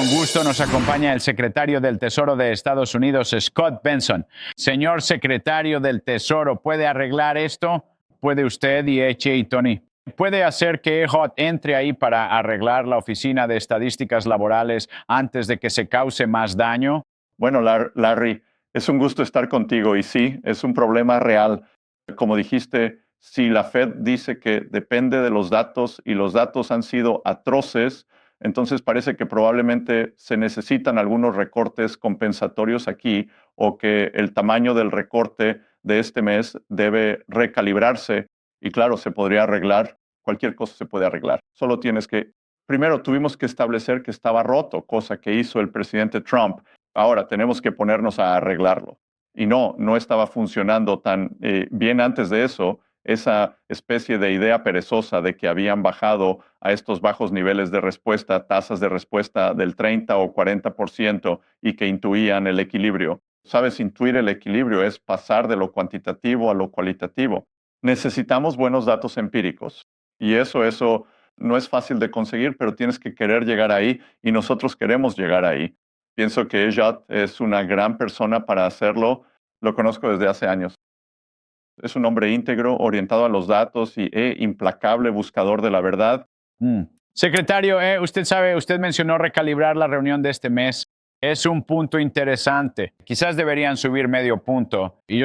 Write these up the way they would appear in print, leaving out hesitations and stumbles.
gusto nos acompaña el secretario del Tesoro de Estados Unidos, Scott Benson. Señor secretario del Tesoro, ¿puede arreglar esto? ¿Puede usted y Eche y Tony? ¿Puede hacer que EHOT entre ahí para arreglar la Oficina de Estadísticas Laborales antes de que se cause más daño? Bueno, Larry, es un gusto estar contigo y sí, es un problema real. Como dijiste, si la Fed dice que depende de los datos y los datos han sido atroces, entonces parece que probablemente se necesitan algunos recortes compensatorios aquí o que el tamaño del recorte de este mes debe recalibrarse y claro, se podría arreglar, cualquier cosa se puede arreglar. Solo tienes que, primero tuvimos que establecer que estaba roto, cosa que hizo el presidente Trump. Ahora tenemos que ponernos a arreglarlo. Y no estaba funcionando tan bien antes de eso, esa especie de idea perezosa de que habían bajado a estos bajos niveles de respuesta, tasas de respuesta del 30 o 40% y que intuían el equilibrio. Sabes, intuir el equilibrio es pasar de lo cuantitativo a lo cualitativo. Necesitamos buenos datos empíricos y eso no es fácil de conseguir, pero tienes que querer llegar ahí y nosotros queremos llegar ahí. Pienso que Ejot es una gran persona para hacerlo. Lo conozco desde hace años. Es un hombre íntegro, orientado a los datos y implacable buscador de la verdad. Secretario, usted sabe, usted mencionó recalibrar la reunión de este mes. Es un punto interesante. Quizás deberían subir medio punto. Y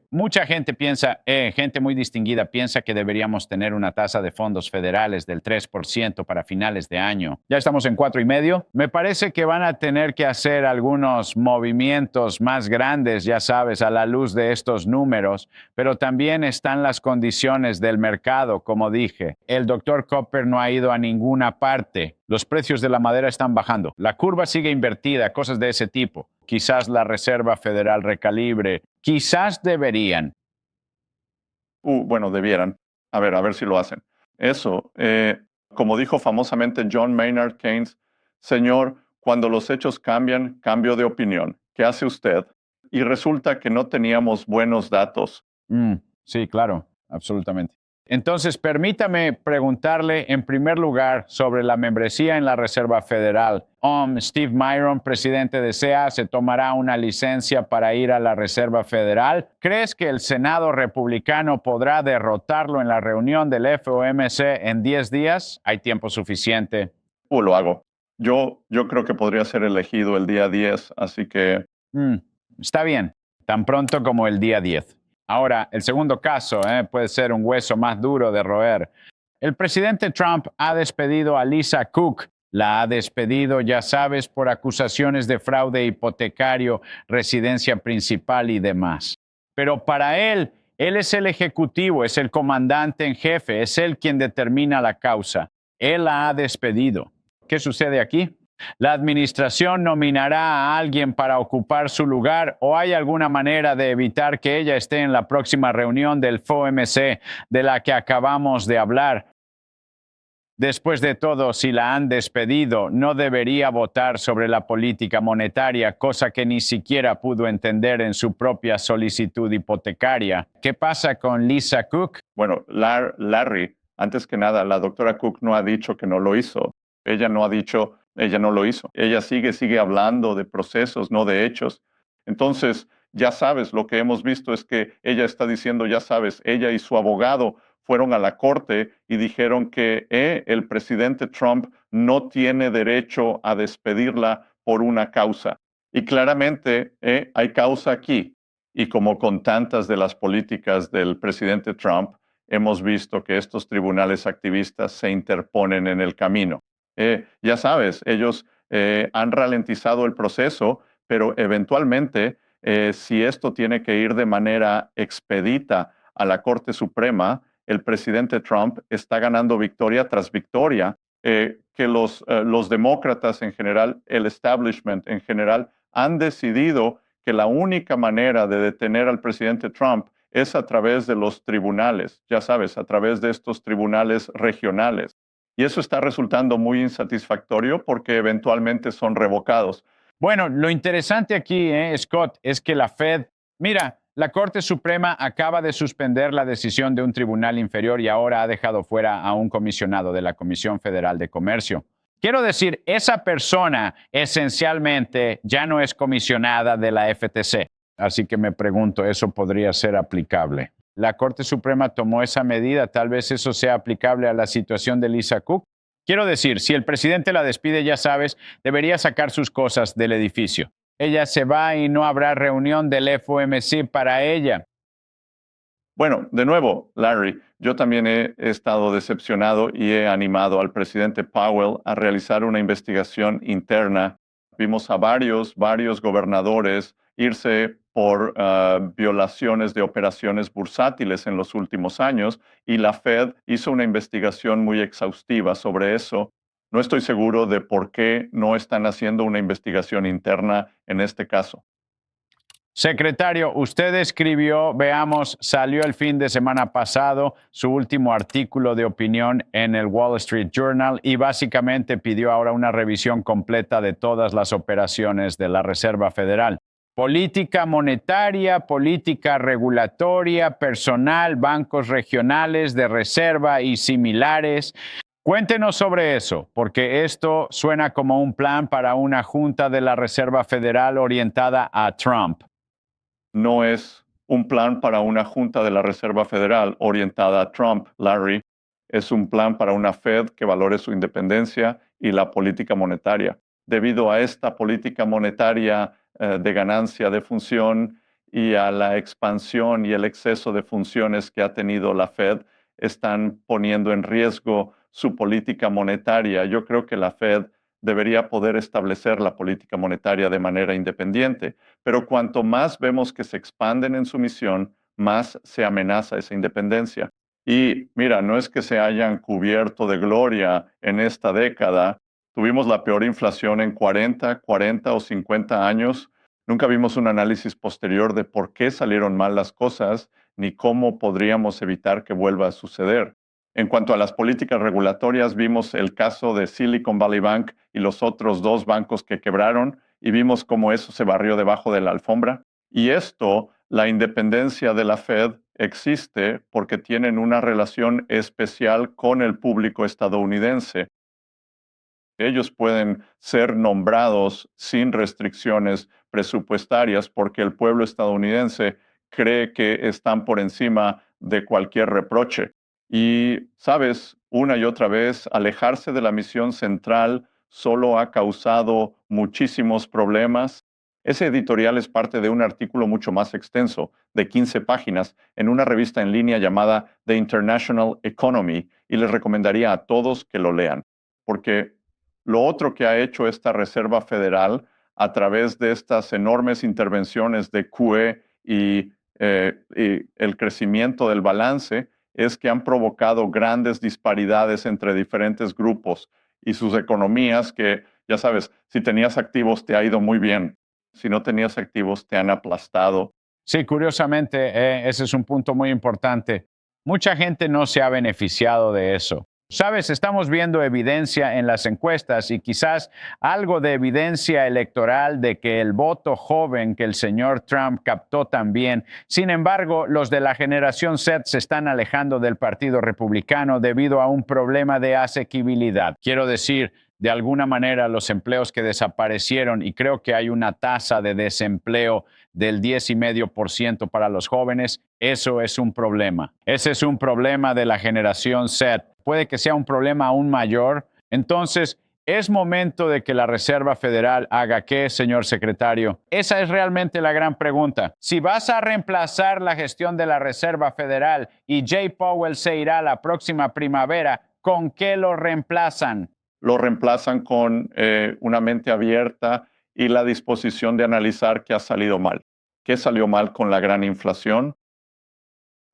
mucha gente piensa, gente muy distinguida piensa que deberíamos tener una tasa de fondos federales del 3% para finales de año. Ya estamos en 4,5. Me parece que van a tener que hacer algunos movimientos más grandes, ya sabes, a la luz de estos números, pero también están las condiciones del mercado, como dije. El doctor Copper no ha ido a ninguna parte. Los precios de la madera están bajando. La curva sigue invertida, cosas de ese tipo. Quizás la Reserva Federal recalibre. Quizás deberían. Bueno, debieran. A ver si lo hacen. Eso, como dijo famosamente John Maynard Keynes, señor, cuando los hechos cambian, cambio de opinión. ¿Qué hace usted? Y resulta que no teníamos buenos datos. Sí, claro, absolutamente. Entonces, permítame preguntarle en primer lugar sobre la membresía en la Reserva Federal. Steve Myron, presidente de SEA, se tomará una licencia para ir a la Reserva Federal. ¿Crees que el Senado republicano podrá derrotarlo en la reunión del FOMC en 10 días? ¿Hay tiempo suficiente? Lo hago. Yo creo que podría ser elegido el día 10, así que... Está bien, tan pronto como el día 10. Ahora, el segundo caso puede ser un hueso más duro de roer. El presidente Trump ha despedido a Lisa Cook. La ha despedido, ya sabes, por acusaciones de fraude hipotecario, residencia principal y demás. Pero para él es el ejecutivo, es el comandante en jefe, es él quien determina la causa. Él la ha despedido. ¿Qué sucede aquí? ¿La administración nominará a alguien para ocupar su lugar o hay alguna manera de evitar que ella esté en la próxima reunión del FOMC de la que acabamos de hablar? Después de todo, si la han despedido, no debería votar sobre la política monetaria, cosa que ni siquiera pudo entender en su propia solicitud hipotecaria. ¿Qué pasa con Lisa Cook? Bueno, Larry, antes que nada, la doctora Cook no ha dicho que no lo hizo. Ella no ha dicho... Ella no lo hizo. Ella sigue hablando de procesos, no de hechos. Entonces, ya sabes, lo que hemos visto es que ella está diciendo, ya sabes, ella y su abogado fueron a la corte y dijeron que el presidente Trump no tiene derecho a despedirla por una causa. Y claramente hay causa aquí. Y como con tantas de las políticas del presidente Trump, hemos visto que estos tribunales activistas se interponen en el camino. Ya sabes, ellos han ralentizado el proceso, pero eventualmente, si esto tiene que ir de manera expedita a la Corte Suprema, el presidente Trump está ganando victoria tras victoria, que los demócratas en general, el establishment en general, han decidido que la única manera de detener al presidente Trump es a través de los tribunales, ya sabes, a través de estos tribunales regionales. Y eso está resultando muy insatisfactorio porque eventualmente son revocados. Bueno, lo interesante aquí, Scott, es que la Fed, mira, la Corte Suprema acaba de suspender la decisión de un tribunal inferior y ahora ha dejado fuera a un comisionado de la Comisión Federal de Comercio. Quiero decir, esa persona esencialmente ya no es comisionada de la FTC. Así que me pregunto, ¿eso podría ser aplicable? La Corte Suprema tomó esa medida, tal vez eso sea aplicable a la situación de Lisa Cook. Quiero decir, si el presidente la despide, ya sabes, debería sacar sus cosas del edificio. Ella se va y no habrá reunión del FOMC para ella. Bueno, de nuevo, Larry, yo también he estado decepcionado y he animado al presidente Powell a realizar una investigación interna. Vimos a varios gobernadores irse por violaciones de operaciones bursátiles en los últimos años y la Fed hizo una investigación muy exhaustiva sobre eso. No estoy seguro de por qué no están haciendo una investigación interna en este caso. Secretario, usted escribió, veamos, salió el fin de semana pasado su último artículo de opinión en el Wall Street Journal y básicamente pidió ahora una revisión completa de todas las operaciones de la Reserva Federal. Política monetaria, política regulatoria, personal, bancos regionales de reserva y similares. Cuéntenos sobre eso, porque esto suena como un plan para una junta de la Reserva Federal orientada a Trump. No es un plan para una junta de la Reserva Federal orientada a Trump, Larry. Es un plan para una Fed que valore su independencia y la política monetaria. Debido a esta política monetaria de ganancia de función y a la expansión y el exceso de funciones que ha tenido la Fed, están poniendo en riesgo su política monetaria. Yo creo que la Fed debería poder establecer la política monetaria de manera independiente, pero cuanto más vemos que se expanden en su misión, más se amenaza esa independencia. Y mira, no es que se hayan cubierto de gloria en esta década. Tuvimos la peor inflación en 40 o 50 años. Nunca vimos un análisis posterior de por qué salieron mal las cosas ni cómo podríamos evitar que vuelva a suceder. En cuanto a las políticas regulatorias, vimos el caso de Silicon Valley Bank y los otros dos bancos que quebraron y vimos cómo eso se barrió debajo de la alfombra. Y esto, la independencia de la Fed existe porque tienen una relación especial con el público estadounidense. Ellos pueden ser nombrados sin restricciones presupuestarias porque el pueblo estadounidense cree que están por encima de cualquier reproche. Y, sabes, una y otra vez, alejarse de la misión central solo ha causado muchísimos problemas. Ese editorial es parte de un artículo mucho más extenso, de 15 páginas, en una revista en línea llamada The International Economy, y les recomendaría a todos que lo lean, porque lo otro que ha hecho esta Reserva Federal a través de estas enormes intervenciones de QE y el crecimiento del balance es que han provocado grandes disparidades entre diferentes grupos y sus economías que, ya sabes, si tenías activos te ha ido muy bien, si no tenías activos te han aplastado. Sí, curiosamente, ese es un punto muy importante. Mucha gente no se ha beneficiado de eso. Sabes, estamos viendo evidencia en las encuestas y quizás algo de evidencia electoral de que el voto joven que el señor Trump captó también. Sin embargo, los de la generación Z se están alejando del Partido Republicano debido a un problema de asequibilidad. Quiero decir, de alguna manera los empleos que desaparecieron, y creo que hay una tasa de desempleo del 10,5% para los jóvenes, eso es un problema. Ese es un problema de la generación Z. Puede que sea un problema aún mayor. Entonces, ¿es momento de que la Reserva Federal haga qué, señor secretario? Esa es realmente la gran pregunta. Si vas a reemplazar la gestión de la Reserva Federal y Jay Powell se irá la próxima primavera, ¿con qué lo reemplazan? Lo reemplazan con una mente abierta y la disposición de analizar qué ha salido mal. ¿Qué salió mal con la gran inflación?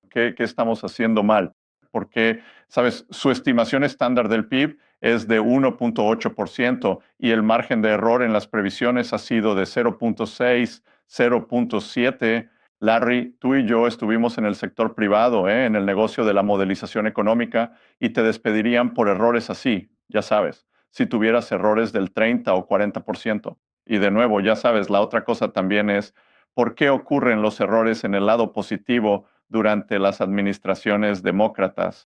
¿Qué estamos haciendo mal? Porque, sabes, su estimación estándar del PIB es de 1.8% y el margen de error en las previsiones ha sido de 0.6, 0.7. Larry, tú y yo estuvimos en el sector privado, en el negocio de la modelización económica, y te despedirían por errores así, ya sabes, si tuvieras errores del 30 o 40%. Y de nuevo, ya sabes, la otra cosa también es, ¿por qué ocurren los errores en el lado positivo durante las administraciones demócratas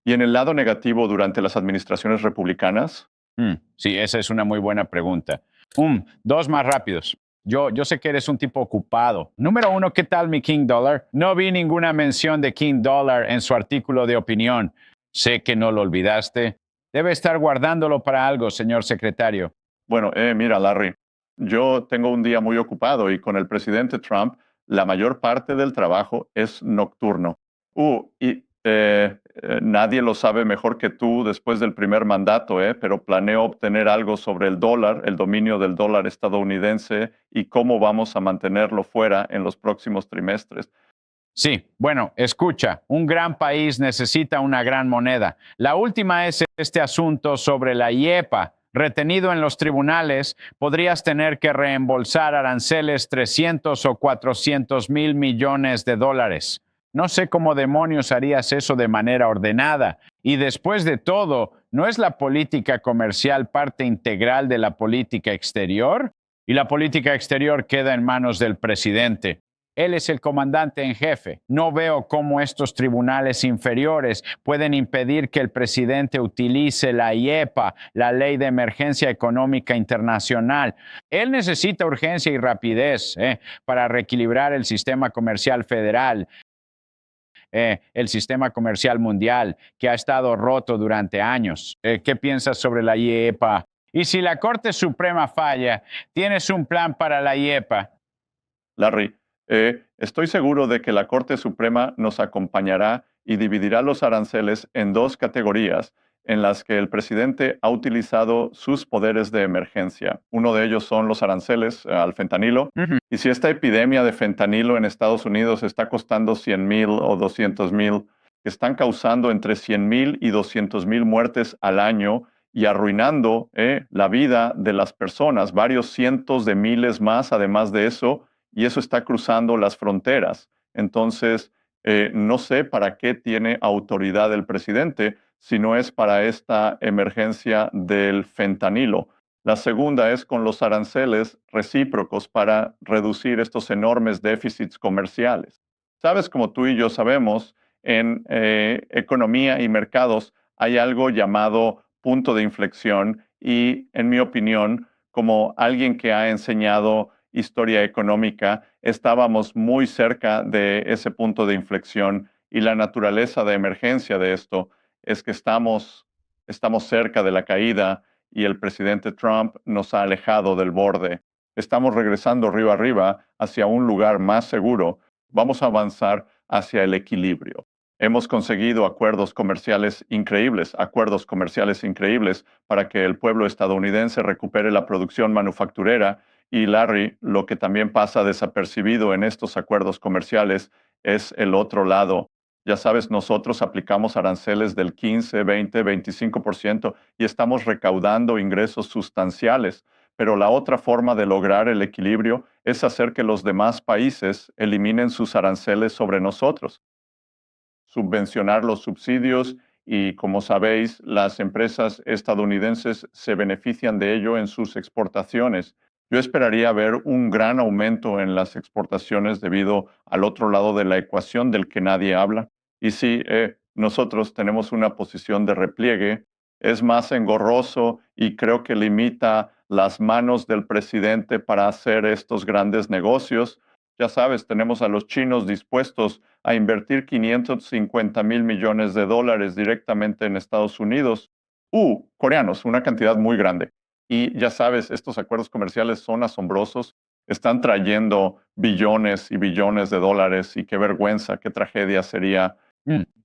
y en el lado negativo durante las administraciones republicanas? Sí, esa es una muy buena pregunta. Dos más rápidos. Yo sé que eres un tipo ocupado. Número uno, ¿qué tal mi King Dollar? No vi ninguna mención de King Dollar en su artículo de opinión. Sé que no lo olvidaste. Debe estar guardándolo para algo, señor secretario. Bueno, mira, Larry, yo tengo un día muy ocupado y con el presidente Trump, la mayor parte del trabajo es nocturno. Nadie lo sabe mejor que tú después del primer mandato, pero planeo obtener algo sobre el dólar, el dominio del dólar estadounidense y cómo vamos a mantenerlo fuera en los próximos trimestres. Sí, bueno, escucha, un gran país necesita una gran moneda. La última es este asunto sobre la IEPA. Retenido en los tribunales, podrías tener que reembolsar aranceles 300 o 400 mil millones de dólares. No sé cómo demonios harías eso de manera ordenada. Y después de todo, ¿no es la política comercial parte integral de la política exterior? Y la política exterior queda en manos del presidente. Él es el comandante en jefe. No veo cómo estos tribunales inferiores pueden impedir que el presidente utilice la IEPA, la Ley de Emergencia Económica Internacional. Él necesita urgencia y rapidez para reequilibrar el sistema comercial federal, el sistema comercial mundial, que ha estado roto durante años. ¿Qué piensas sobre la IEPA? Y si la Corte Suprema falla, ¿tienes un plan para la IEPA? Larry, estoy seguro de que la Corte Suprema nos acompañará y dividirá los aranceles en dos categorías en las que el presidente ha utilizado sus poderes de emergencia. Uno de ellos son los aranceles al fentanilo. Ujú. Y si esta epidemia de fentanilo en Estados Unidos está costando 100,000 o 200,000, que están causando entre 100,000 y 200,000 muertes al año y arruinando la vida de las personas, varios cientos de miles más, además de eso, y eso está cruzando las fronteras. Entonces, no sé para qué tiene autoridad el presidente si no es para esta emergencia del fentanilo. La segunda es con los aranceles recíprocos para reducir estos enormes déficits comerciales. Sabes, como tú y yo sabemos, en economía y mercados hay algo llamado punto de inflexión y, en mi opinión, como alguien que ha enseñado historia económica, estábamos muy cerca de ese punto de inflexión y la naturaleza de emergencia de esto es que estamos cerca de la caída y el presidente Trump nos ha alejado del borde. Estamos regresando río arriba hacia un lugar más seguro. Vamos a avanzar hacia el equilibrio. Hemos conseguido acuerdos comerciales increíbles para que el pueblo estadounidense recupere la producción manufacturera. Y Larry, lo que también pasa desapercibido en estos acuerdos comerciales es el otro lado. Ya sabes, nosotros aplicamos aranceles del 15, 20, 25% y estamos recaudando ingresos sustanciales. Pero la otra forma de lograr el equilibrio es hacer que los demás países eliminen sus aranceles sobre nosotros, subvencionar los subsidios y, como sabéis, las empresas estadounidenses se benefician de ello en sus exportaciones. Yo esperaría ver un gran aumento en las exportaciones debido al otro lado de la ecuación del que nadie habla. Y sí, nosotros tenemos una posición de repliegue, es más engorroso y creo que limita las manos del presidente para hacer estos grandes negocios. Ya sabes, tenemos a los chinos dispuestos a invertir 550,000 millones de dólares directamente en Estados Unidos. Coreanos, una cantidad muy grande. Y ya sabes, estos acuerdos comerciales son asombrosos. Están trayendo billones y billones de dólares y qué vergüenza, qué tragedia sería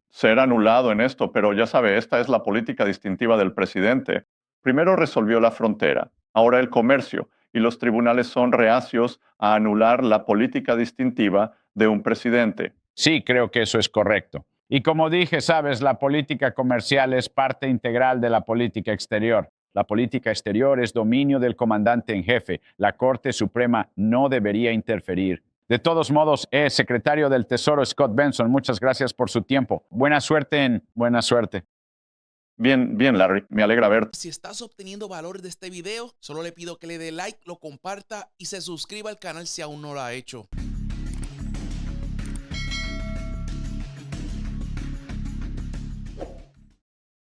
ser anulado en esto. Pero ya sabe, esta es la política distintiva del presidente. Primero resolvió la frontera, ahora el comercio, y los tribunales son reacios a anular la política distintiva de un presidente. Sí, creo que eso es correcto. Y como dije, sabes, la política comercial es parte integral de la política exterior. La política exterior es dominio del comandante en jefe. La Corte Suprema no debería interferir. De todos modos, secretario del Tesoro Scott Benson, muchas gracias por su tiempo. Buena suerte en buena suerte. Bien, bien, Larry, me alegra verte. Si estás obteniendo valor de este video, solo le pido que le dé like, lo comparta y se suscriba al canal si aún no lo ha hecho.